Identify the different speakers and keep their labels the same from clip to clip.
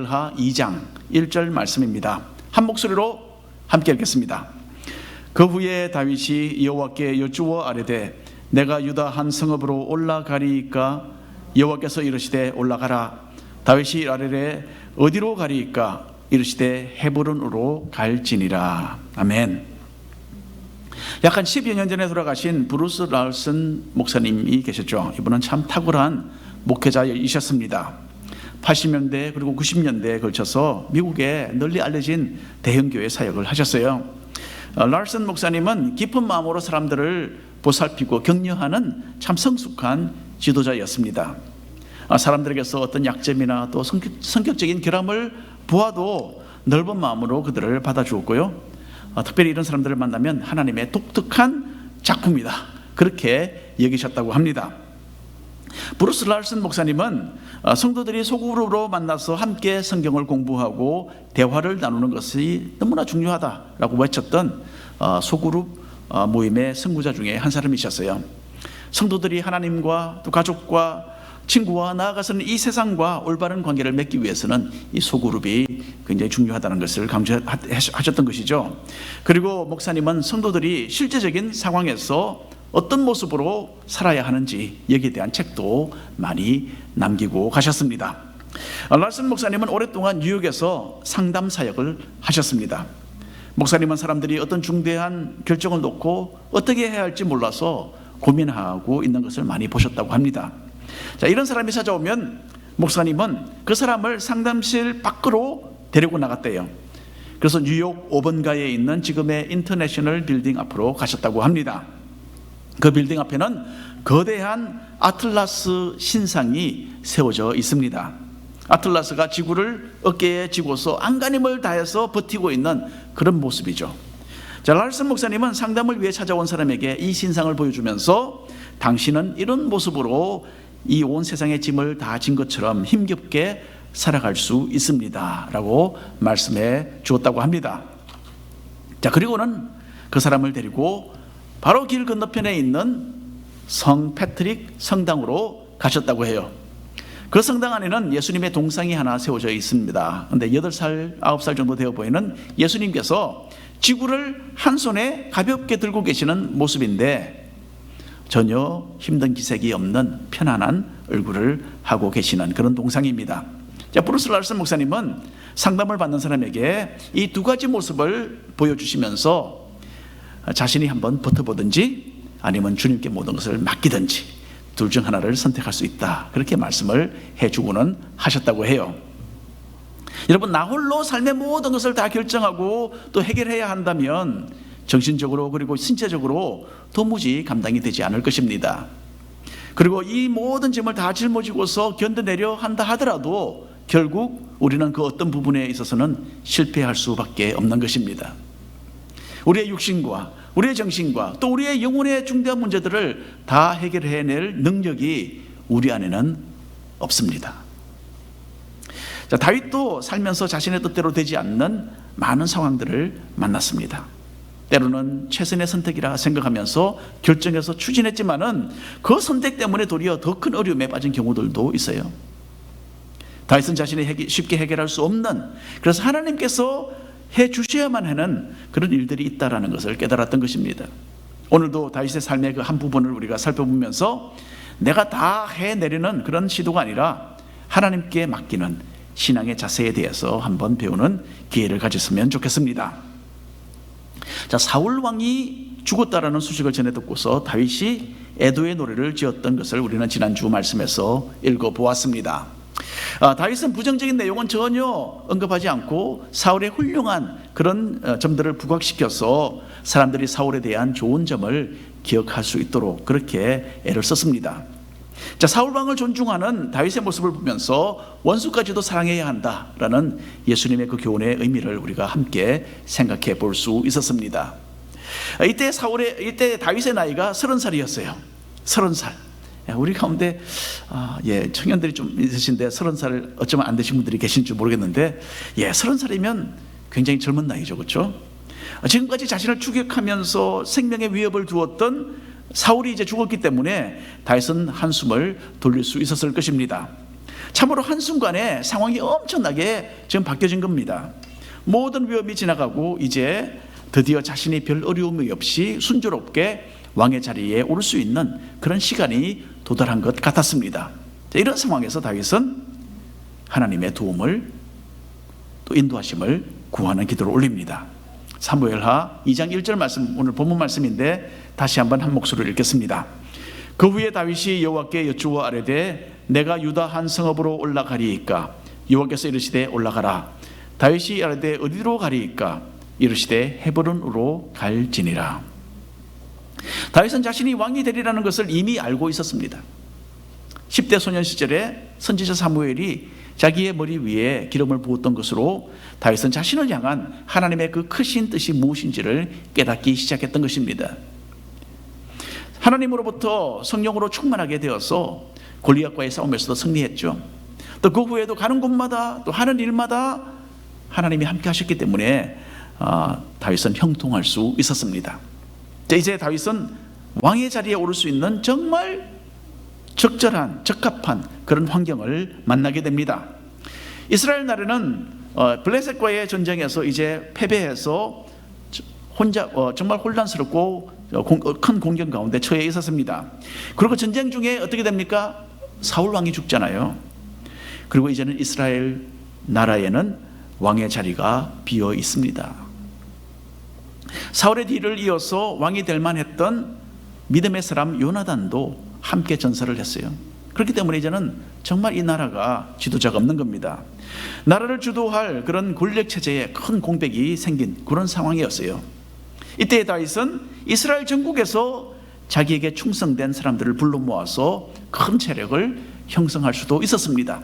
Speaker 1: 하 2장 1절 말씀입니다. 한 목소리로 함께 읽겠습니다. 그 후에 다윗이 여호와께 여쭈어 아뢰되 내가 유다 한 성읍으로 올라가리이까? 여호와께서 이르시되 올라가라. 다윗이 아뢰되 어디로 가리이까? 이르시되 헤브론으로 갈지니라. 아멘. 약 한 10여 년 전에 돌아가신 브루스 랄슨 목사님이 계셨죠. 이분은 참 탁월한 목회자이셨습니다. 80년대 그리고 90년대에 걸쳐서 미국에 널리 알려진 대형교회 사역을 하셨어요. 랄슨 목사님은 깊은 마음으로 사람들을 보살피고 격려하는 참 성숙한 지도자였습니다. 사람들에게서 어떤 약점이나 또 성격적인 결함을 보아도 넓은 마음으로 그들을 받아주었고요. 특별히 이런 사람들을 만나면 하나님의 독특한 작품이다, 그렇게 여기셨다고 합니다. 브루스 랄슨 목사님은 성도들이 소그룹으로 만나서 함께 성경을 공부하고 대화를 나누는 것이 너무나 중요하다라고 외쳤던 소그룹 모임의 선구자 중에 한 사람이셨어요. 성도들이 하나님과 또 가족과 친구와 나아가서는 이 세상과 올바른 관계를 맺기 위해서는 이 소그룹이 굉장히 중요하다는 것을 강조하셨던 것이죠. 그리고 목사님은 성도들이 실제적인 상황에서 어떤 모습으로 살아야 하는지 여기에 대한 책도 많이 남기고 가셨습니다. 랄슨 목사님은 오랫동안 뉴욕에서 상담 사역을 하셨습니다. 목사님은 사람들이 어떤 중대한 결정을 놓고 어떻게 해야 할지 몰라서 고민하고 있는 것을 많이 보셨다고 합니다. 자, 이런 사람이 찾아오면 목사님은 그 사람을 상담실 밖으로 데리고 나갔대요. 그래서 뉴욕 5번가에 있는 지금의 인터내셔널 빌딩 앞으로 가셨다고 합니다. 그 빌딩 앞에는 거대한 아틀라스 신상이 세워져 있습니다. 아틀라스가 지구를 어깨에 지고서 안간힘을 다해서 버티고 있는 그런 모습이죠. 자, 랄슨 목사님은 상담을 위해 찾아온 사람에게 이 신상을 보여주면서 당신은 이런 모습으로 이 온 세상의 짐을 다 진 것처럼 힘겹게 살아갈 수 있습니다 라고 말씀해 주었다고 합니다. 자, 그리고는 그 사람을 데리고 바로 길 건너편에 있는 성 패트릭 성당으로 가셨다고 해요. 그 성당 안에는 예수님의 동상이 하나 세워져 있습니다. 그런데 8살, 9살 정도 되어 보이는 예수님께서 지구를 한 손에 가볍게 들고 계시는 모습인데 전혀 힘든 기색이 없는 편안한 얼굴을 하고 계시는 그런 동상입니다. 자, 브루스 랄슨 목사님은 상담을 받는 사람에게 이 두 가지 모습을 보여주시면서 자신이 한번 버텨보든지 아니면 주님께 모든 것을 맡기든지 둘 중 하나를 선택할 수 있다, 그렇게 말씀을 해주고는 하셨다고 해요. 여러분, 나 홀로 삶의 모든 것을 다 결정하고 또 해결해야 한다면 정신적으로 그리고 신체적으로 도무지 감당이 되지 않을 것입니다. 그리고 이 모든 짐을 다 짊어지고서 견뎌내려 한다 하더라도 결국 우리는 그 어떤 부분에 있어서는 실패할 수밖에 없는 것입니다. 우리의 육신과 우리의 정신과 또 우리의 영혼의 중대한 문제들을 다 해결해낼 능력이 우리 안에는 없습니다. 자, 다윗도 살면서 자신의 뜻대로 되지 않는 많은 상황들을 만났습니다. 때로는 최선의 선택이라 생각하면서 결정해서 추진했지만은 그 선택 때문에 도리어 더 큰 어려움에 빠진 경우들도 있어요. 다윗은 자신이 쉽게 해결할 수 없는, 그래서 하나님께서 해 주셔야만 하는 그런 일들이 있다라는 것을 깨달았던 것입니다. 오늘도 다윗의 삶의 그 한 부분을 우리가 살펴보면서 내가 다 해내려는 그런 시도가 아니라 하나님께 맡기는 신앙의 자세에 대해서 한번 배우는 기회를 가졌으면 좋겠습니다. 자, 사울 왕이 죽었다라는 소식을 전해 듣고서 다윗이 애도의 노래를 지었던 것을 우리는 지난주 말씀에서 읽어보았습니다. 다윗은 부정적인 내용은 전혀 언급하지 않고 사울의 훌륭한 그런 점들을 부각시켜서 사람들이 사울에 대한 좋은 점을 기억할 수 있도록 그렇게 애를 썼습니다. 자, 사울 왕을 존중하는 다윗의 모습을 보면서 원수까지도 사랑해야 한다라는 예수님의 그 교훈의 의미를 우리가 함께 생각해 볼 수 있었습니다. 이때 다윗의 나이가 30살이었어요. 30살. 우리 가운데 청년들이 좀 있으신데 30살 어쩌면 안 되신 분들이 계신지 모르겠는데 30살이면 굉장히 젊은 나이죠, 그렇죠? 지금까지 자신을 추격하면서 생명의 위협을 두었던 사울이 이제 죽었기 때문에 다윗은 한숨을 돌릴 수 있었을 것입니다. 참으로 한순간에 상황이 엄청나게 지금 바뀌어진 겁니다. 모든 위험이 지나가고 이제 드디어 자신이 별 어려움이 없이 순조롭게 왕의 자리에 오를 수 있는 그런 시간이 도달한 것 같았습니다. 이런 상황에서 다윗은 하나님의 도움을 또 인도하심을 구하는 기도를 올립니다. 사무엘하 2장 1절 말씀, 오늘 본문 말씀인데 다시 한번 한 목소리로 읽겠습니다. 그 후에 다윗이 여호와께 여쭈어 아뢰되 내가 유다 한 성읍으로 올라가리이까? 여호와께서 이르시되 올라가라. 다윗이 아뢰되 어디로 가리이까? 이르시되 헤브론으로 갈지니라. 다윗은 자신이 왕이 되리라는 것을 이미 알고 있었습니다. 10대 소년 시절에 선지자 사무엘이 자기의 머리 위에 기름을 부었던 것으로 다윗은 자신을 향한 하나님의 그 크신 뜻이 무엇인지를 깨닫기 시작했던 것입니다. 하나님으로부터 성령으로 충만하게 되어서 골리앗과의 싸움에서도 승리했죠. 또 그 후에도 가는 곳마다 또 하는 일마다 하나님이 함께 하셨기 때문에 다윗은 형통할 수 있었습니다. 이제 다윗은 왕의 자리에 오를 수 있는 정말 적합한 그런 환경을 만나게 됩니다. 이스라엘 나라는 블레셋과의 전쟁에서 이제 패배해서 혼자 정말 혼란스럽고 큰 공경 가운데 처해 있었습니다. 그리고 전쟁 중에 어떻게 됩니까? 사울 왕이 죽잖아요. 그리고 이제는 이스라엘 나라에는 왕의 자리가 비어 있습니다. 사울의 뒤를 이어서 왕이 될 만했던 믿음의 사람 요나단도 함께 전사를 했어요. 그렇기 때문에 이제는 정말 이 나라가 지도자가 없는 겁니다. 나라를 주도할 그런 권력 체제에 큰 공백이 생긴 그런 상황이었어요. 이때 다윗은 이스라엘 전국에서 자기에게 충성된 사람들을 불러 모아서 큰 세력을 형성할 수도 있었습니다.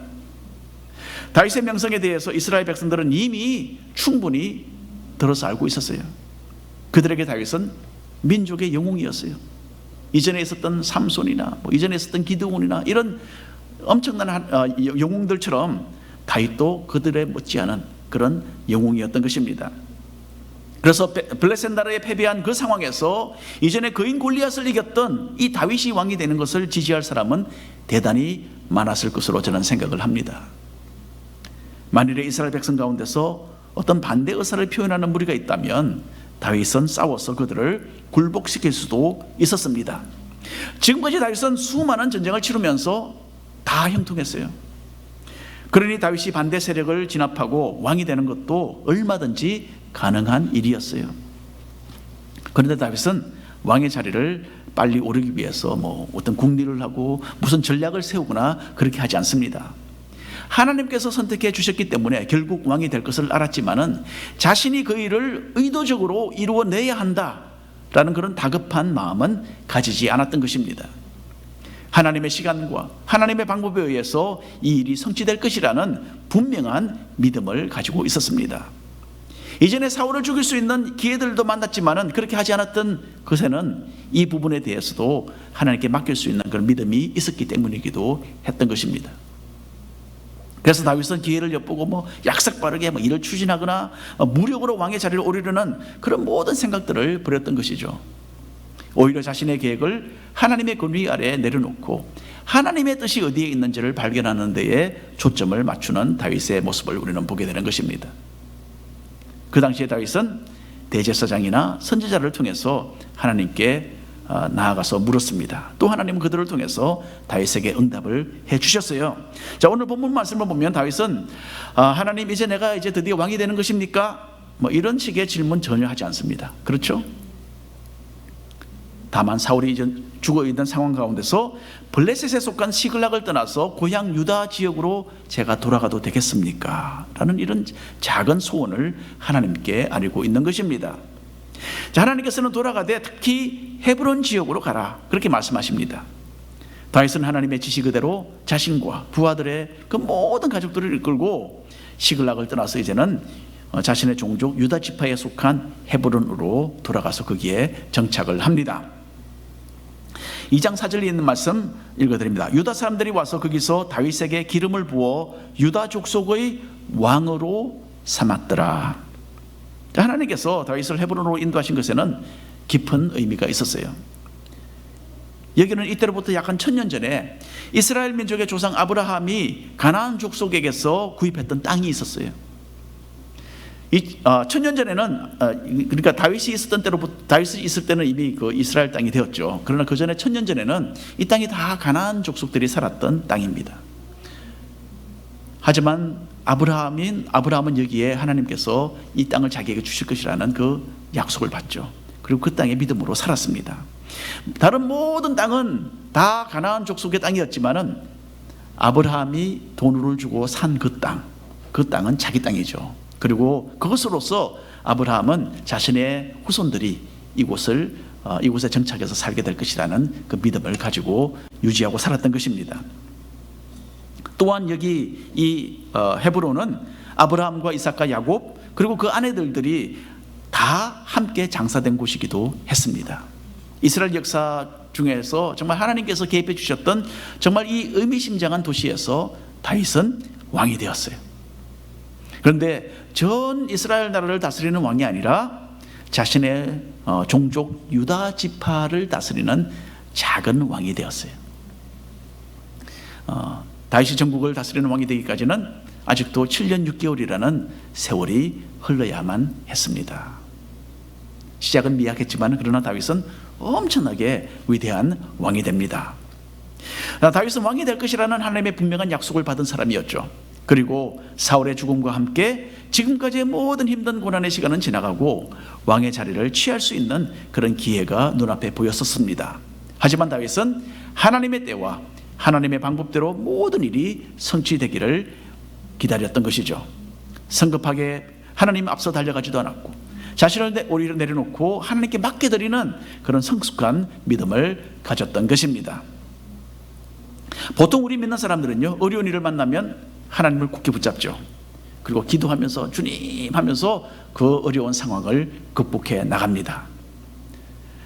Speaker 1: 다윗의 명성에 대해서 이스라엘 백성들은 이미 충분히 들어서 알고 있었어요. 그들에게 다윗은 민족의 영웅이었어요. 이전에 있었던 삼손이나 이전에 있었던 기드온이나 이런 엄청난 영웅들처럼 다윗도 그들의 못지않은 그런 영웅이었던 것입니다. 그래서 블레셋 나라에 패배한 그 상황에서 이전에 거인 골리앗을 이겼던 이 다윗이 왕이 되는 것을 지지할 사람은 대단히 많았을 것으로 저는 생각을 합니다. 만일에 이스라엘 백성 가운데서 어떤 반대 의사를 표현하는 무리가 있다면 다윗은 싸워서 그들을 굴복시킬 수도 있었습니다. 지금까지 다윗은 수많은 전쟁을 치르면서 다 형통했어요. 그러니 다윗이 반대 세력을 진압하고 왕이 되는 것도 얼마든지 가능한 일이었어요. 그런데 다윗은 왕의 자리를 빨리 오르기 위해서 어떤 궁리를 하고 무슨 전략을 세우거나 그렇게 하지 않습니다. 하나님께서 선택해 주셨기 때문에 결국 왕이 될 것을 알았지만은 자신이 그 일을 의도적으로 이루어내야 한다라는 그런 다급한 마음은 가지지 않았던 것입니다. 하나님의 시간과 하나님의 방법에 의해서 이 일이 성취될 것이라는 분명한 믿음을 가지고 있었습니다. 이전에 사울을 죽일 수 있는 기회들도 만났지만은 그렇게 하지 않았던 것에는 이 부분에 대해서도 하나님께 맡길 수 있는 그런 믿음이 있었기 때문이기도 했던 것입니다. 그래서 다윗은 기회를 엿보고 약삭빠르게 일을 추진하거나 무력으로 왕의 자리를 오르려는 그런 모든 생각들을 버렸던 것이죠. 오히려 자신의 계획을 하나님의 권위 아래에 내려놓고 하나님의 뜻이 어디에 있는지를 발견하는 데에 초점을 맞추는 다윗의 모습을 우리는 보게 되는 것입니다. 그 당시에 다윗은 대제사장이나 선지자를 통해서 하나님께 나아가서 물었습니다. 또 하나님은 그들을 통해서 다윗에게 응답을 해주셨어요. 자, 오늘 본문 말씀을 보면 다윗은 하나님 이제 내가 드디어 왕이 되는 것입니까? 이런 식의 질문 전혀 하지 않습니다. 그렇죠? 다만 사울이 이제 죽어있는 상황 가운데서 블레셋에 속한 시글락을 떠나서 고향 유다 지역으로 제가 돌아가도 되겠습니까? 라는 이런 작은 소원을 하나님께 아뢰고 있는 것입니다. 자, 하나님께서는 돌아가되 특히 헤브론 지역으로 가라 그렇게 말씀하십니다. 다윗은 하나님의 지시 그대로 자신과 부하들의 그 모든 가족들을 이끌고 시글락을 떠나서 이제는 자신의 종족 유다 지파에 속한 헤브론으로 돌아가서 거기에 정착을 합니다. 2장 4절에 있는 말씀 읽어드립니다. 유다 사람들이 와서 거기서 다윗에게 기름을 부어 유다 족속의 왕으로 삼았더라. 하나님께서 다윗을 헤브론으로 인도하신 것에는 깊은 의미가 있었어요. 여기는 이때로부터 약 한 1000년 전에 이스라엘 민족의 조상 아브라함이 가나안 족속에게서 구입했던 땅이 있었어요. 1000년 전에는 그러니까 다윗이 있을 때는 이미 그 이스라엘 땅이 되었죠. 그러나 그 전에 1000년 전에는 이 땅이 다 가나안 족속들이 살았던 땅입니다. 하지만 아브라함은 여기에 하나님께서 이 땅을 자기에게 주실 것이라는 그 약속을 받죠. 그리고 그 땅에 믿음으로 살았습니다. 다른 모든 땅은 다 가나안 족속의 땅이었지만은 아브라함이 돈을 주고 산 그 땅은 자기 땅이죠. 그리고 그것으로서 아브라함은 자신의 후손들이 이곳에 정착해서 살게 될 것이라는 그 믿음을 가지고 유지하고 살았던 것입니다. 또한 여기 이 헤브론은 아브라함과 이삭과 야곱 그리고 그 아내들이 다 함께 장사된 곳이기도 했습니다. 이스라엘 역사 중에서 정말 하나님께서 개입해 주셨던 정말 이 의미심장한 도시에서 다윗은 왕이 되었어요. 그런데 전 이스라엘 나라를 다스리는 왕이 아니라 자신의 종족 유다 지파를 다스리는 작은 왕이 되었어요. 다윗이 전국을 다스리는 왕이 되기까지는 아직도 7년 6개월이라는 세월이 흘러야만 했습니다. 시작은 미약했지만 그러나 다윗은 엄청나게 위대한 왕이 됩니다. 다윗은 왕이 될 것이라는 하나님의 분명한 약속을 받은 사람이었죠. 그리고 사울의 죽음과 함께 지금까지의 모든 힘든 고난의 시간은 지나가고 왕의 자리를 취할 수 있는 그런 기회가 눈앞에 보였었습니다. 하지만 다윗은 하나님의 때와 하나님의 방법대로 모든 일이 성취되기를 기다렸던 것이죠. 성급하게 하나님 앞서 달려가지도 않았고 자신을 오히려 내려놓고 하나님께 맡겨드리는 그런 성숙한 믿음을 가졌던 것입니다. 보통 우리 믿는 사람들은요, 어려운 일을 만나면 하나님을 굳게 붙잡죠. 그리고 기도하면서 주님 하면서 그 어려운 상황을 극복해 나갑니다.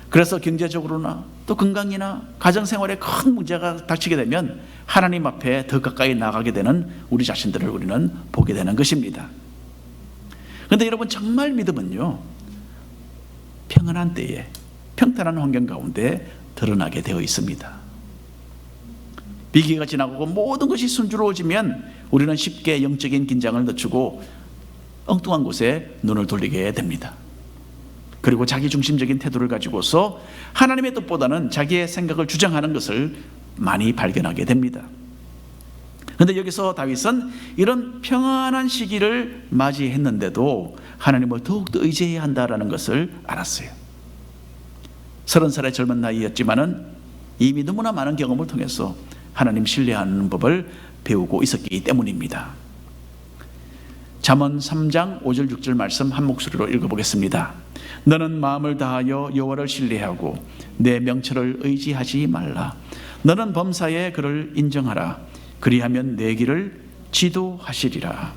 Speaker 1: 그래서 경제적으로나 또 건강이나 가정생활에 큰 문제가 닥치게 되면 하나님 앞에 더 가까이 나가게 되는 우리 자신들을 우리는 보게 되는 것입니다. 그런데 여러분, 정말 믿음은요, 평안한 때에 평탄한 환경 가운데 드러나게 되어 있습니다. 위기가 지나가고 모든 것이 순조로워지면 우리는 쉽게 영적인 긴장을 늦추고 엉뚱한 곳에 눈을 돌리게 됩니다. 그리고 자기 중심적인 태도를 가지고서 하나님의 뜻보다는 자기의 생각을 주장하는 것을 많이 발견하게 됩니다. 그런데 여기서 다윗은 이런 평안한 시기를 맞이했는데도 하나님을 더욱더 의지해야 한다는 것을 알았어요. 30살의 젊은 나이였지만은 이미 너무나 많은 경험을 통해서 하나님 신뢰하는 법을 배우고 있었기 때문입니다. 잠언 3장 5절 6절 말씀 한 목소리로 읽어보겠습니다. 너는 마음을 다하여 여호와를 신뢰하고 내 명철을 의지하지 말라. 너는 범사에 그를 인정하라. 그리하면 내 길을 지도하시리라.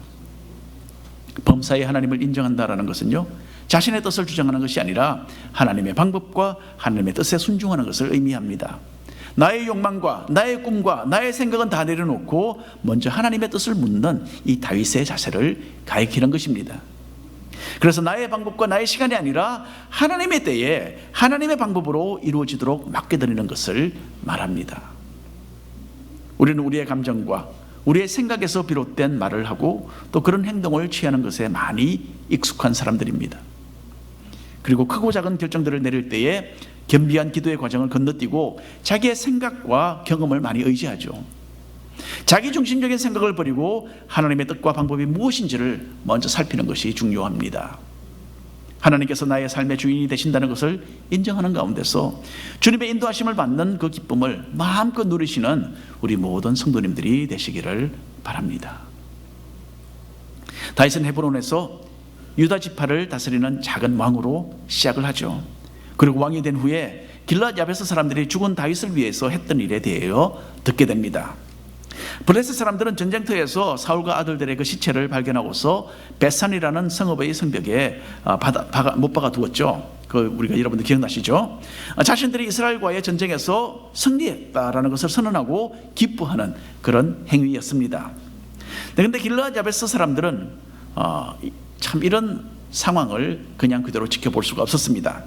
Speaker 1: 범사에 하나님을 인정한다라는 것은요, 자신의 뜻을 주장하는 것이 아니라 하나님의 방법과 하나님의 뜻에 순종하는 것을 의미합니다. 나의 욕망과 나의 꿈과 나의 생각은 다 내려놓고 먼저 하나님의 뜻을 묻는 이 다윗의 자세를 가리키는 것입니다. 그래서 나의 방법과 나의 시간이 아니라 하나님의 때에 하나님의 방법으로 이루어지도록 맡겨드리는 것을 말합니다. 우리는 우리의 감정과 우리의 생각에서 비롯된 말을 하고 또 그런 행동을 취하는 것에 많이 익숙한 사람들입니다. 그리고 크고 작은 결정들을 내릴 때에 겸비한 기도의 과정을 건너뛰고 자기의 생각과 경험을 많이 의지하죠. 자기 중심적인 생각을 버리고 하나님의 뜻과 방법이 무엇인지를 먼저 살피는 것이 중요합니다. 하나님께서 나의 삶의 주인이 되신다는 것을 인정하는 가운데서 주님의 인도하심을 받는 그 기쁨을 마음껏 누리시는 우리 모든 성도님들이 되시기를 바랍니다. 다윗은 헤브론에서 유다 지파를 다스리는 작은 왕으로 시작을 하죠. 그리고 왕이 된 후에 길앗 야베스 사람들이 죽은 다윗을 위해서 했던 일에 대하여 듣게 됩니다. 블레셋 사람들은 전쟁터에서 사울과 아들들의 그 시체를 발견하고서 베산이라는 성읍의 성벽에 못 박아 두었죠. 우리가 여러분들 기억나시죠? 자신들이 이스라엘과의 전쟁에서 승리했다라는 것을 선언하고 기뻐하는 그런 행위였습니다. 그런데 길앗 야베스 사람들은 참 이런 상황을 그냥 그대로 지켜볼 수가 없었습니다.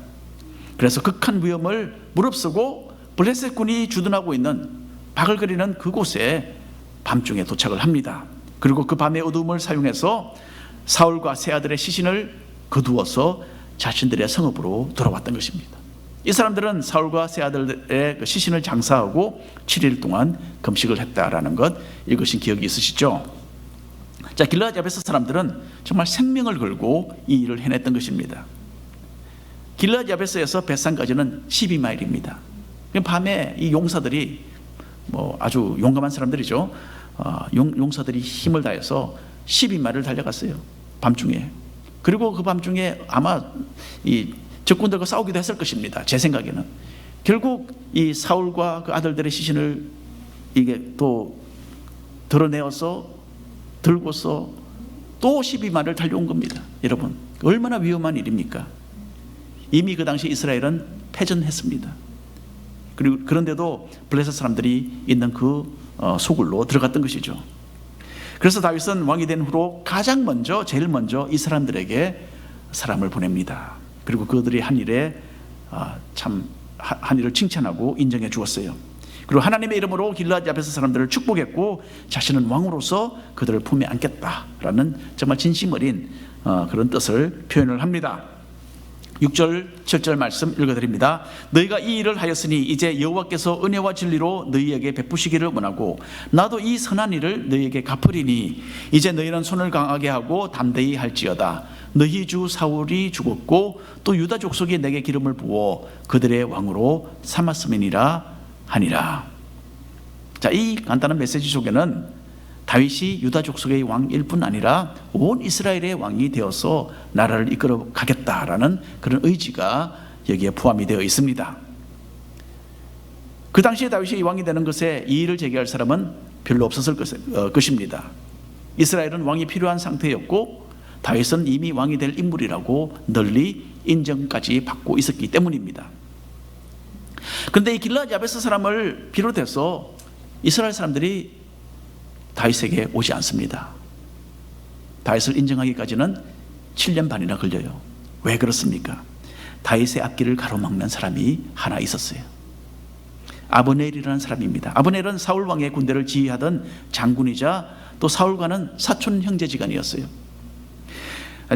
Speaker 1: 그래서 극한 위험을 무릅쓰고 블레셋 군이 주둔하고 있는 바글거리는 그곳에 밤중에 도착을 합니다. 그리고 그 밤의 어두움을 사용해서 사울과 세 아들의 시신을 거두어서 자신들의 성읍으로 돌아왔던 것입니다. 이 사람들은 사울과 세 아들의 그 시신을 장사하고 7일 동안 금식을 했다라는 것, 읽으신 기억이 있으시죠? 자, 길르앗 야베스 사람들은 정말 생명을 걸고 이 일을 해냈던 것입니다. 길르앗 야베스에서 벳산까지는 12마일입니다. 밤에 이 용사들이 아주 용감한 사람들이죠. 용사들이 힘을 다해서 12마일을 달려갔어요. 밤중에. 그리고 그 밤중에 아마 이 적군들과 싸우기도 했을 것입니다. 제 생각에는. 결국 이 사울과 그 아들들의 시신을 이게 또 드러내어서 들고서 또 12마일을 달려온 겁니다. 여러분, 얼마나 위험한 일입니까? 이미 그 당시 이스라엘은 패전했습니다. 그리고 그런데도 블레셋 사람들이 있는 그 소굴로 들어갔던 것이죠. 그래서 다윗은 왕이 된 후로 제일 먼저 이 사람들에게 사람을 보냅니다. 그리고 그들이 한 일에 한 일을 칭찬하고 인정해 주었어요. 그리고 하나님의 이름으로 길르앗 야베스 사람들을 축복했고 자신은 왕으로서 그들을 품에 안겠다라는 정말 진심 어린 그런 뜻을 표현을 합니다. 6절 7절 말씀 읽어드립니다. 너희가 이 일을 하였으니 이제 여호와께서 은혜와 진리로 너희에게 베푸시기를 원하고 나도 이 선한 일을 너희에게 갚으리니 이제 너희는 손을 강하게 하고 담대히 할지어다. 너희 주 사울이 죽었고 또 유다 족속이 내게 기름을 부어 그들의 왕으로 삼았음이니라 하니라. 자, 이 간단한 메시지 속에는 다윗이 유다 족속의 왕일 뿐 아니라 온 이스라엘의 왕이 되어서 나라를 이끌어 가겠다라는 그런 의지가 여기에 포함이 되어 있습니다. 그 당시에 다윗이 왕이 되는 것에 이의를 제기할 사람은 별로 없었을 것입니다. 이스라엘은 왕이 필요한 상태였고 다윗은 이미 왕이 될 인물이라고 널리 인정까지 받고 있었기 때문입니다. 그런데 이 길르앗 야베스 사람을 비롯해서 이스라엘 사람들이 다윗에게 오지 않습니다. 다윗을 인정하기까지는 7년 반이나 걸려요. 왜 그렇습니까? 다윗의 앞길을 가로막는 사람이 하나 있었어요. 아브넬이라는 사람입니다. 아브넬은 사울 왕의 군대를 지휘하던 장군이자 또 사울과는 사촌 형제지간이었어요.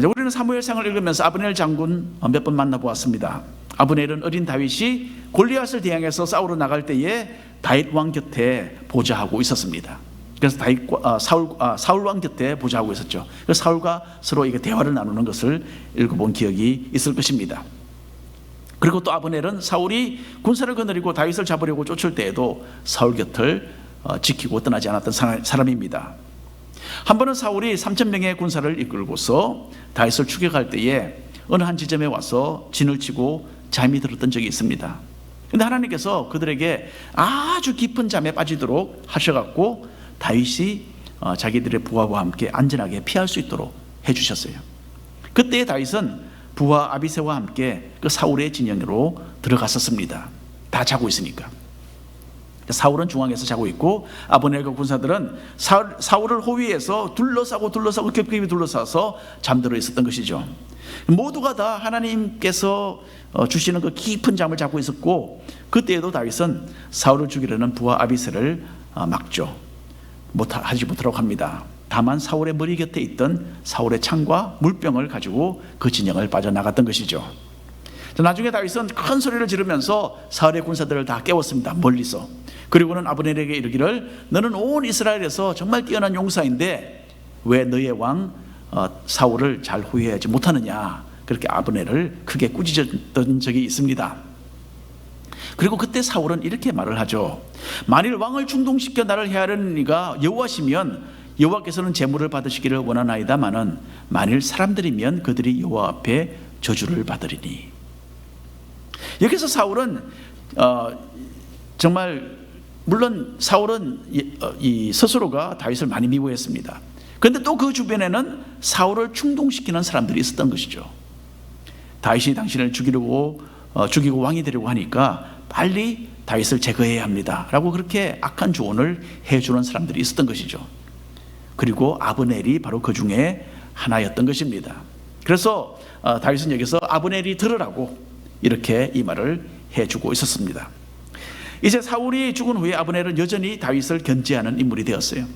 Speaker 1: 우리는 사무엘상을 읽으면서 아브넬 장군 몇 번 만나보았습니다. 아브넬은 어린 다윗이 골리앗을 대항해서 싸우러 나갈 때에 다윗 왕 곁에 보좌하고 있었습니다. 그래서 사울 왕 곁에 보좌하고 있었죠. 그래서 사울과 서로 이게 대화를 나누는 것을 읽어본 기억이 있을 것입니다. 그리고 또 아브넬은 사울이 군사를 거느리고 다윗을 잡으려고 쫓을 때에도 사울 곁을 지키고 떠나지 않았던 사람입니다. 한 번은 사울이 3,000명의 군사를 이끌고서 다윗을 추격할 때에 어느 한 지점에 와서 진을 치고 잠이 들었던 적이 있습니다. 그런데 하나님께서 그들에게 아주 깊은 잠에 빠지도록 하셔갖고 다윗이 자기들의 부하와 함께 안전하게 피할 수 있도록 해주셨어요. 그때 다윗은 부하 아비새와 함께 그 사울의 진영으로 들어갔었습니다. 다 자고 있으니까. 사울은 중앙에서 자고 있고 아브넬과 군사들은 사울을 호위에서 둘러싸고 겹겹이 둘러싸서 잠들어 있었던 것이죠. 모두가 다 하나님께서 주시는 그 깊은 잠을 자고 있었고 그때에도 다윗은 사울을 죽이려는 부하 아비새를 막죠. 하지 못하라고 합니다. 다만 사울의 머리 곁에 있던 사울의 창과 물병을 가지고 그 진영을 빠져나갔던 것이죠. 나중에 다윗은 큰 소리를 지르면서 사울의 군사들을 다 깨웠습니다. 멀리서. 그리고는 아브넬에게 이르기를 너는 온 이스라엘에서 정말 뛰어난 용사인데 왜 너의 왕 사울을 잘 호위하지 못하느냐. 그렇게 아브넬을 크게 꾸짖었던 적이 있습니다. 그리고 그때 사울은 이렇게 말을 하죠. 만일 왕을 충동시켜 나를 해하려는 이가 여호와시면 여호와께서는 제물을 받으시기를 원하나이다마는 만일 사람들이면 그들이 여호와 앞에 저주를 받으리니. 여기서 사울은 정말 물론 사울은 이 스스로가 다윗을 많이 미워했습니다. 그런데 또 그 주변에는 사울을 충동시키는 사람들이 있었던 것이죠. 다윗이 당신을 죽이고 왕이 되려고 하니까 빨리 다윗을 제거해야 합니다 라고 그렇게 악한 조언을 해주는 사람들이 있었던 것이죠. 그리고 아브넬이 바로 그 중에 하나였던 것입니다. 그래서 다윗은 여기서 아브넬이 들으라고 이렇게 이 말을 해주고 있었습니다. 이제 사울이 죽은 후에 아브넬은 여전히 다윗을 견제하는 인물이 되었어요.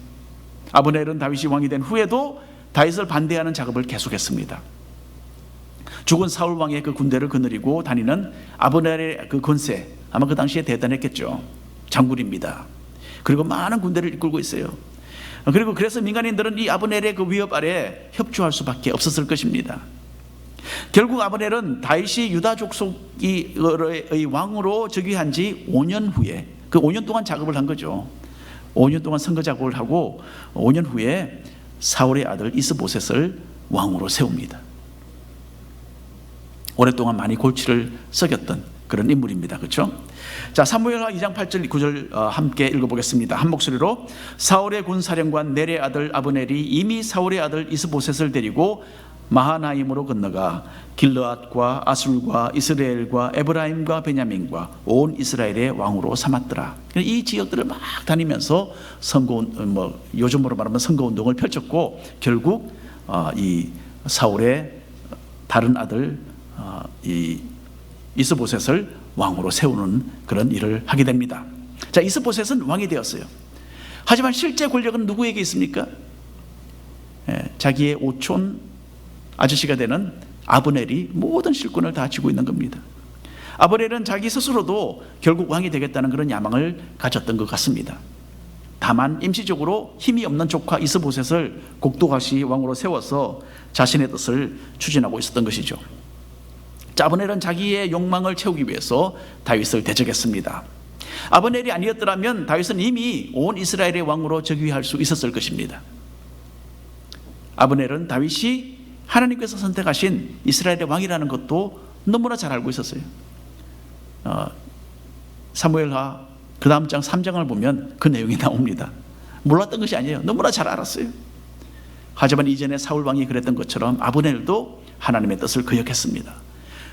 Speaker 1: 아브넬은 다윗이 왕이 된 후에도 다윗을 반대하는 작업을 계속했습니다. 죽은 사울 왕의 그 군대를 거느리고 다니는 아브넬의 그 권세, 아마 그 당시에 대단했겠죠. 장군입니다. 그리고 많은 군대를 이끌고 있어요. 그리고 그래서 민간인들은 이 아브넬의 그 위협 아래 협조할 수밖에 없었을 것입니다. 결국 아브넬은 다윗이 유다 족속의 왕으로 즉위한 지 5년 후에, 그 5년 동안 작업을 한 거죠. 5년 동안 선거 작업을 하고 5년 후에 사울의 아들 이스보셋을 왕으로 세웁니다. 오랫동안 많이 골치를 썩였던 그런 인물입니다. 그렇죠? 자, 사무엘하 2장 8절 9절 함께 읽어보겠습니다. 한 목소리로. 사울의 군사령관 넬의 아들 아브넬이 이미 사울의 아들 이스보셋을 데리고 마하나임으로 건너가 길르앗과 아술과 이스라엘과 에브라임과 베냐민과 온 이스라엘의 왕으로 삼았더라. 이 지역들을 막 다니면서 요즘으로 말하면 선거운동을 펼쳤고, 결국 이 사울의 다른 아들 이 이스보셋을 왕으로 세우는 그런 일을 하게 됩니다. 자, 이스보셋은 왕이 되었어요. 하지만 실제 권력은 누구에게 있습니까? 자기의 오촌 아저씨가 되는 아브넬이 모든 실권을 다 쥐고 있는 겁니다. 아브넬은 자기 스스로도 결국 왕이 되겠다는 그런 야망을 가졌던 것 같습니다. 다만 임시적으로 힘이 없는 조카 이스보셋을 곡도가시 왕으로 세워서 자신의 뜻을 추진하고 있었던 것이죠. 아브넬은 자기의 욕망을 채우기 위해서 다윗을 대적했습니다. 아브넬이 아니었더라면 다윗은 이미 온 이스라엘의 왕으로 즉위할 수 있었을 것입니다. 아브넬은 다윗이 하나님께서 선택하신 이스라엘의 왕이라는 것도 너무나 잘 알고 있었어요. 사무엘하 그 다음 장 3장을 보면 그 내용이 나옵니다. 몰랐던 것이 아니에요. 너무나 잘 알았어요. 하지만 이전에 사울 왕이 그랬던 것처럼 아브넬도 하나님의 뜻을 거역했습니다.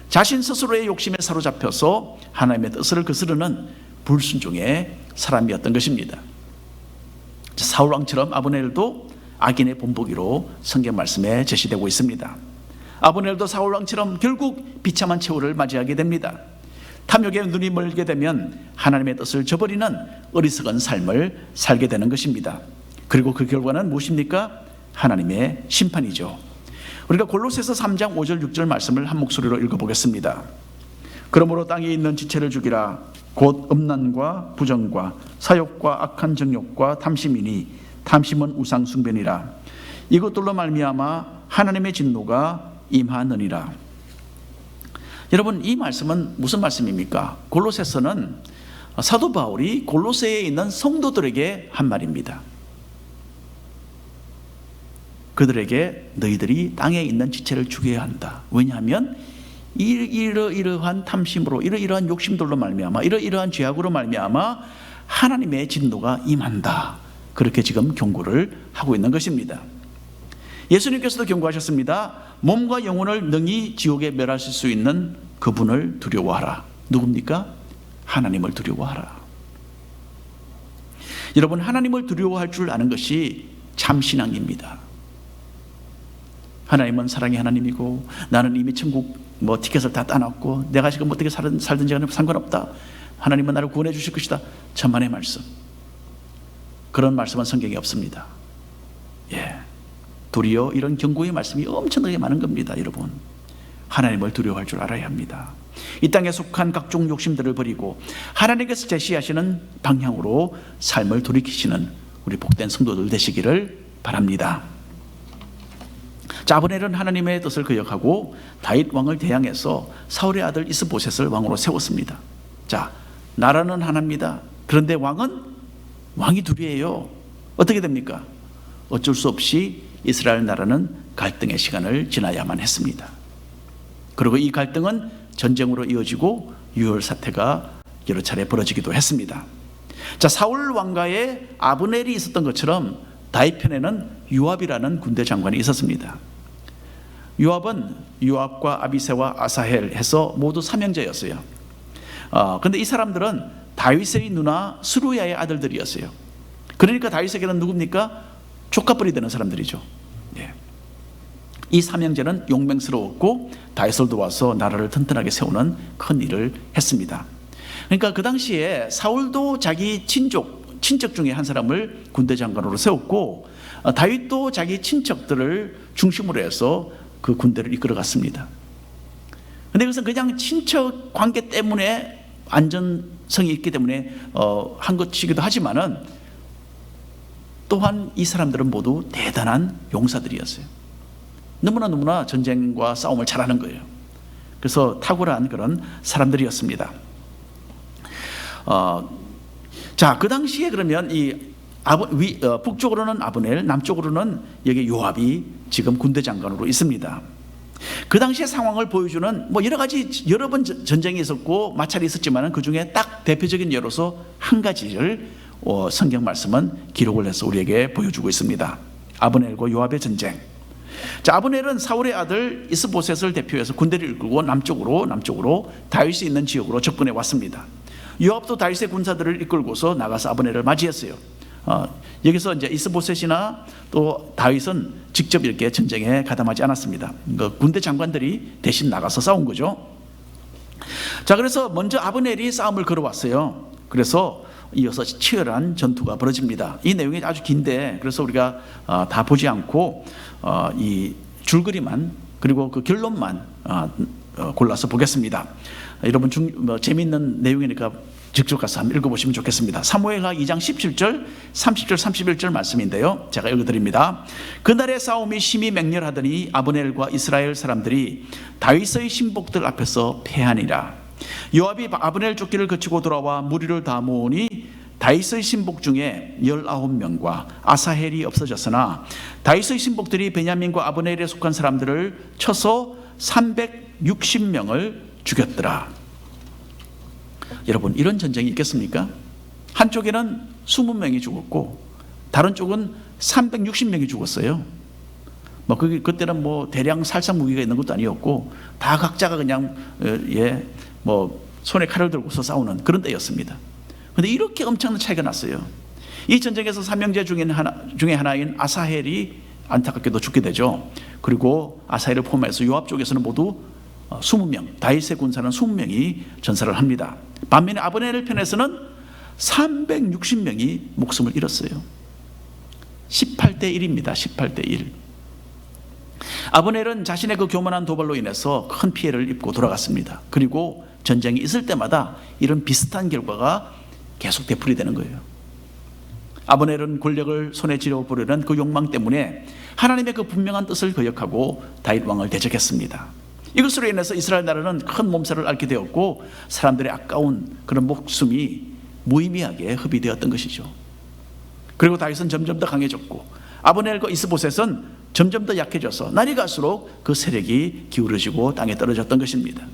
Speaker 1: 자신 스스로의 욕심에 사로잡혀서 하나님의 뜻을 거스르는 불순종의 사람이었던 것입니다. 사울 왕처럼 아브넬도 악인의 본보기로 성경 말씀에 제시되고 있습니다. 아브넬도 사울 왕처럼 결국 비참한 최후를 맞이하게 됩니다. 탐욕에 눈이 멀게 되면 하나님의 뜻을 저버리는 어리석은 삶을 살게 되는 것입니다. 그리고 그 결과는 무엇입니까? 하나님의 심판이죠. 우리가 골로새서 3장 5절 6절 말씀을 한 목소리로 읽어보겠습니다. 그러므로 땅에 있는 지체를 죽이라. 곧 음란과 부정과 사욕과 악한 정욕과 탐심이니 탐심은 우상 숭배니라. 이것들로 말미암아 하나님의 진노가 임하느니라. 여러분, 이 말씀은 무슨 말씀입니까? 골로새서는 사도 바울이 골로새에 있는 성도들에게 한 말입니다. 그들에게 너희들이 땅에 있는 지체를 죽여야 한다. 왜냐하면 이러이러한 탐심으로, 이러이러한 욕심들로 말미암아, 이러이러한 죄악으로 말미암아 하나님의 진노가 임한다. 그렇게 지금 경고를 하고 있는 것입니다. 예수님께서도 경고하셨습니다. 몸과 영혼을 능히 지옥에 멸하실 수 있는 그분을 두려워하라. 누굽니까? 하나님을 두려워하라. 여러분, 하나님을 두려워할 줄 아는 것이 참 신앙입니다. 하나님은 사랑의 하나님이고 나는 이미 천국 티켓을 다 따놨고 내가 지금 어떻게 살든지 간에 상관없다. 하나님은 나를 구원해 주실 것이다. 천만의 말씀. 그런 말씀은 성경에 없습니다. 도리어 이런 경고의 말씀이 엄청나게 많은 겁니다. 여러분, 하나님을 두려워할 줄 알아야 합니다. 이 땅에 속한 각종 욕심들을 버리고 하나님께서 제시하시는 방향으로 삶을 돌이키시는 우리 복된 성도들 되시기를 바랍니다. 아브넬은 하나님의 뜻을 거역하고 다윗 왕을 대항해서 사울의 아들 이스보셋을 왕으로 세웠습니다. 자, 나라는 하나입니다. 그런데 왕이 둘이에요. 어떻게 됩니까? 어쩔 수 없이 이스라엘 나라는 갈등의 시간을 지나야만 했습니다. 그리고 이 갈등은 전쟁으로 이어지고 유혈 사태가 여러 차례 벌어지기도 했습니다. 자, 사울 왕가에 아브넬이 있었던 것처럼 다윗 편에는 요압이라는 군대 장관이 있었습니다. 요압은 요압과 아비새와 아사헬 해서 모두 삼형제였어요. 그런데 이 사람들은 다윗의 누나 스루야의 아들들이었어요. 그러니까 다윗에게는 누굽니까? 조카뻘이 되는 사람들이죠. 이 삼형제는 용맹스러웠고 다윗을 도와서 나라를 튼튼하게 세우는 큰 일을 했습니다. 그러니까 그 당시에 사울도 자기 친척 중에 한 사람을 군대 장관으로 세웠고, 다윗도 자기 친척들을 중심으로 해서 그 군대를 이끌어갔습니다. 그런데 그것은 그냥 친척 관계 때문에, 안전성이 있기 때문에 한 것이기도 하지만은, 또한 이 사람들은 모두 대단한 용사들이었어요. 너무나 전쟁과 싸움을 잘하는 거예요. 그래서 탁월한 그런 사람들이었습니다. 자, 그 당시에 그러면 북쪽으로는 아브넬, 남쪽으로는 여기 요압이 지금 군대 장관으로 있습니다. 그 당시의 상황을 보여주는 여러 번 전쟁이 있었고 마찰이 있었지만 그 중에 딱 대표적인 예로서 한 가지를 성경 말씀은 기록을 해서 우리에게 보여주고 있습니다. 아브넬과 요압의 전쟁. 자, 아브넬은 사울의 아들 이스보셋을 대표해서 군대를 이끌고 남쪽으로 다윗이 있는 지역으로 접근해 왔습니다. 요압도 다윗의 군사들을 이끌고서 나가서 아브넬을 맞이했어요. 여기서 이제 이스보셋이나 또 다윗은 직접 이렇게 전쟁에 가담하지 않았습니다. 군대 장관들이 대신 나가서 싸운 거죠. 자, 그래서 먼저 아브넬이 싸움을 걸어왔어요. 그래서 이어서 치열한 전투가 벌어집니다. 이 내용이 아주 긴데, 그래서 우리가 다 보지 않고 이 줄거리만, 그리고 그 결론만 골라서 보겠습니다. 여러분 재미있는 내용이니까 직접 가서 한번 읽어보시면 좋겠습니다. 사무엘하 2장 17절, 30절, 31절 말씀인데요, 제가 읽어드립니다. 그날의 싸움이 심히 맹렬하더니 아브넬과 이스라엘 사람들이 다윗의 신복들 앞에서 패하니라. 요압이 아브넬 쫓기를 거치고 돌아와 무리를 다 모으니 다윗의 신복 중에 19명과 아사헬이 없어졌으나 다윗의 신복들이 베냐민과 아브넬에 속한 사람들을 쳐서 360명을 죽였더라. 여러분, 이런 전쟁이 있겠습니까? 한쪽에는 20명이 죽었고 다른 쪽은 360명이 죽었어요. 그때는 대량 살상 무기가 있는 것도 아니었고 다 각자가 그냥 손에 칼을 들고서 싸우는 그런 때였습니다. 그런데 이렇게 엄청난 차이가 났어요. 이 전쟁에서 삼형제 중에 하나인 아사헬이 안타깝게도 죽게 되죠. 그리고 아사헬을 포함해서 요압 쪽에서는 모두 20명, 다윗의 군사는 20명이 전사를 합니다. 반면에 아브넬 편에서는 360명이 목숨을 잃었어요. 18대 1입니다. 18대 1. 아브넬은 자신의 그 교만한 도발로 인해서 큰 피해를 입고 돌아갔습니다. 그리고 전쟁이 있을 때마다 이런 비슷한 결과가 계속 되풀이되는 거예요. 아브넬은 권력을 손에 쥐어보려는 그 욕망 때문에 하나님의 그 분명한 뜻을 거역하고 다윗 왕을 대적했습니다. 이것으로 인해서 이스라엘 나라는 큰 몸살을 앓게 되었고 사람들의 아까운 그런 목숨이 무의미하게 흡입되었던 것이죠. 그리고 다윗은 점점 더 강해졌고 아브넬과 이스보셋은 점점 더 약해져서 날이 갈수록 그 세력이 기울어지고 땅에 떨어졌던 것입니다.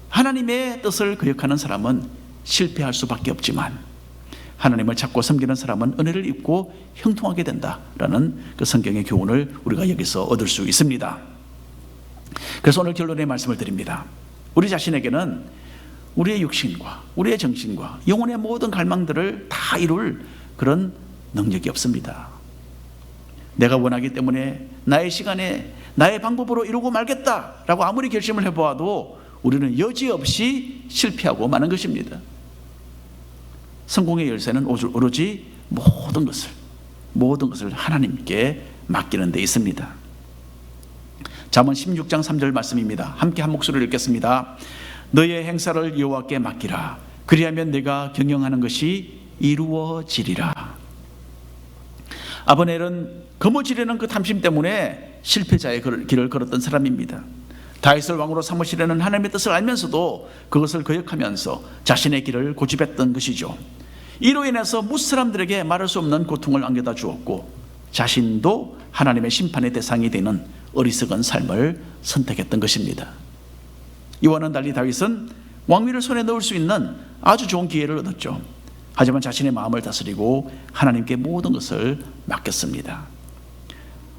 Speaker 1: 하나님의 뜻을 거역하는 사람은 실패할 수밖에 없지만 하나님을 찾고 섬기는 사람은 은혜를 입고 형통하게 된다라는 그 성경의 교훈을 우리가 여기서 얻을 수 있습니다. 그래서 오늘 결론의 말씀을 드립니다. 우리 자신에게는 우리의 육신과 우리의 정신과 영혼의 모든 갈망들을 다 이룰 그런 능력이 없습니다. 내가 원하기 때문에 나의 시간에 나의 방법으로 이루고 말겠다라고 아무리 결심을 해보아도 우리는 여지없이 실패하고 마는 것입니다. 성공의 열쇠는 오로지 모든 것을 하나님께 맡기는 데 있습니다. 잠언 16장 3절 말씀입니다. 함께 한 목소리를 읽겠습니다. 너의 행사를 여호와께 맡기라. 그리하면 내가 경영하는 것이 이루어지리라. 아브넬은 거머쥐려는 그 탐심 때문에 실패자의 길을 걸었던 사람입니다. 다윗을 왕으로 삼으시려는 하나님의 뜻을 알면서도 그것을 거역하면서 자신의 길을 고집했던 것이죠. 이로 인해서 무사람들에게 말할 수 없는 고통을 안겨다 주었고 자신도 하나님의 심판의 대상이 되는 어리석은 삶을 선택했던 것입니다. 이와는 달리 다윗은 왕위를 손에 넣을 수 있는 아주 좋은 기회를 얻었죠. 하지만 자신의 마음을 다스리고 하나님께 모든 것을 맡겼습니다.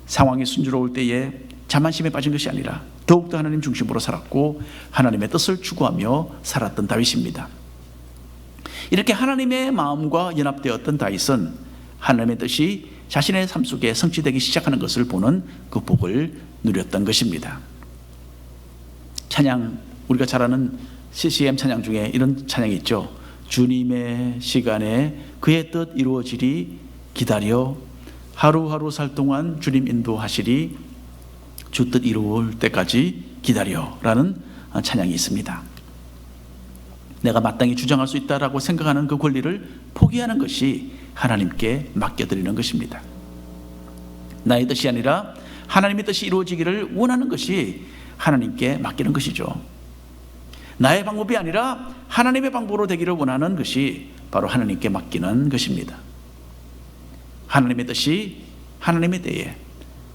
Speaker 1: 상황이 순조로울 때에 자만심에 빠진 것이 아니라 더욱더 하나님 중심으로 살았고 하나님의 뜻을 추구하며 살았던 다윗입니다. 이렇게 하나님의 마음과 연합되었던 다윗은 하나님의 뜻이 자신의 삶 속에 성취되기 시작하는 것을 보는 그 복을 누렸던 것입니다. 찬양, 우리가 잘 아는 CCM 찬양 중에 이런 찬양이 있죠. 주님의 시간에 그의 뜻 이루어지리 기다려 하루하루 살 동안 주님 인도하시리 주 뜻 이루어올 때까지 기다려라는 찬양이 있습니다. 내가 마땅히 주장할 수 있다라고 생각하는 그 권리를 포기하는 것이 하나님께 맡겨드리는 것입니다. 나의 뜻이 아니라 하나님의 뜻이 이루어지기를 원하는 것이 하나님께 맡기는 것이죠. 나의 방법이 아니라 하나님의 방법으로 되기를 원하는 것이 바로 하나님께 맡기는 것입니다. 하나님의 뜻이 하나님의 때에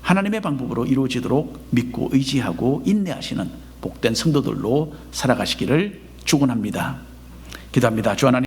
Speaker 1: 하나님의 방법으로 이루어지도록 믿고 의지하고 인내하시는 복된 성도들로 살아가시기를 축원합니다. 기도합니다. 주 하나님